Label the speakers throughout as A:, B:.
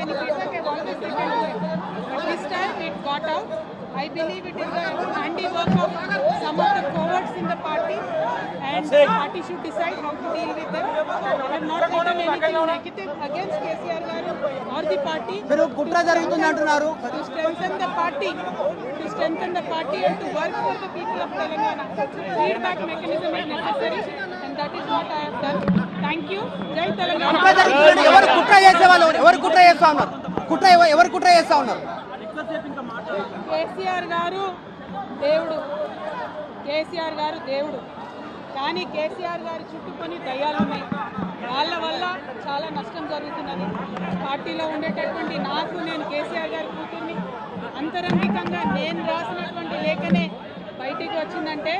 A: any feedback, I've always taken to it. But this time it got out. I believe it is the handiwork of some of the cowards in the party, and the party should decide how to deal with them. I have not taken anything negative against KCR garu or the party. To strengthen the party and to work for the people of Telangana. Feedback mechanism is necessary, and that is what I have done. Thank you. Jai Telangana. KCR గారు దేవుడు కానీ కేసీఆర్ గారు చుట్టుకొని దయ్యాలు ఉన్నాయి. వాళ్ళ వల్ల చాలా నష్టం జరుగుతున్నది. పార్టీలో ఉండేటటువంటి నేను కేసీఆర్ గారి కూతుర్ని అంతరంగికంగా నేను రాసినటువంటి లేఖనే బయటికి వచ్చిందంటే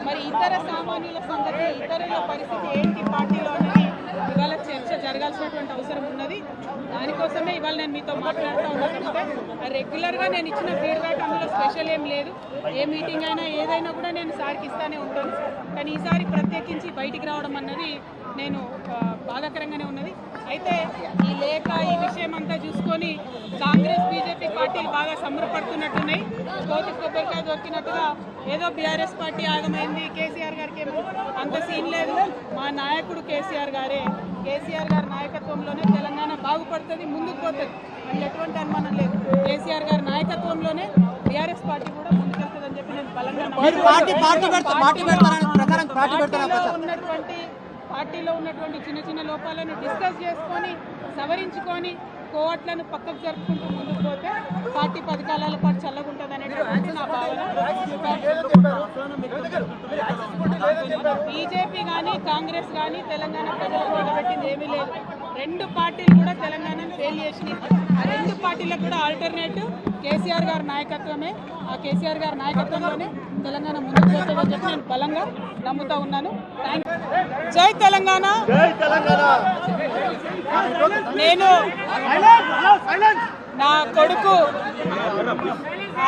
A: మరి ఇతర సామాన్యుల సంగతి, ఇతరుల పరిస్థితి ఏంటి పార్టీలో అనేది ఇవాళ చర్చ జరగాల్సినటువంటి అవసరం ఉన్నది. దానికోసమే ఇవాళ నేను మీతో మాట్లాడుతూ ఉన్నానంటే రెగ్యులర్గా నేను ఇచ్చిన ఫీడ్బ్యాక్ అందులో స్పెషల్ ఏం లేదు. ఏ మీటింగ్ అయినా ఏదైనా కూడా నేను సార్కి ఇస్తానే ఉంటాను. కానీ ఈసారి ప్రత్యేకించి బయటికి రావడం అన్నది నేను బాధాకరంగానే ఉన్నది. అయితే ఈ లేఖ ఈ విషయం అంతా చూసుకొని కాంగ్రెస్ బీజేపీ పార్టీలు బాగా సంబరపడుతున్నట్టున్నాయి. కోతి కొబ్బరికాయ దొరికినట్టుగా ఏదో బీఆర్ఎస్ పార్టీ ఆగమైంది, కేసీఆర్ గారికి ఏమో అంత సీన్ లేదు. మా నాయకుడు కేసీఆర్ గారి నాయకత్వంలోనే తెలంగాణ బాగుపడుతుంది, ముందుకు పోతుంది. మనకి ఎటువంటి అనుమానం లేదు. కేసీఆర్ గారి నాయకత్వంలోనే బీఆర్ఎస్ పార్టీ కూడా ముందుకెళ్తుందని చెప్పి నేను బలంగా పార్టీలో ఉన్నటువంటి చిన్న చిన్న లోపాలను డిస్కస్ చేసుకొని సవరించుకొని కోవట్లను పక్కకు జరుపుకుంటూ ముందుకు పోతే పార్టీ 10 కాలాల పాటు చల్లగుంటుంది అనేటువంటి నా భావన. బీజేపీ కానీ కాంగ్రెస్ కానీ తెలంగాణ ప్రజలకు నిలబెట్టింది ఏమీ లేదు. 2 పార్టీలు కూడా తెలంగాణను ఫెయిల్ చేసినాయి. ఆ 2 పార్టీలకు కూడా ఆల్టర్నేటివ్ కేసీఆర్ గారి నాయకత్వమే. ఆ కేసీఆర్ గారి నాయకత్వంలోనే తెలంగాణ ముందుకు పోతుందని చెప్పి నేను బలంగా నమ్ముతా ఉన్నాను. జై తెలంగాణ. నేను నా కొడుకు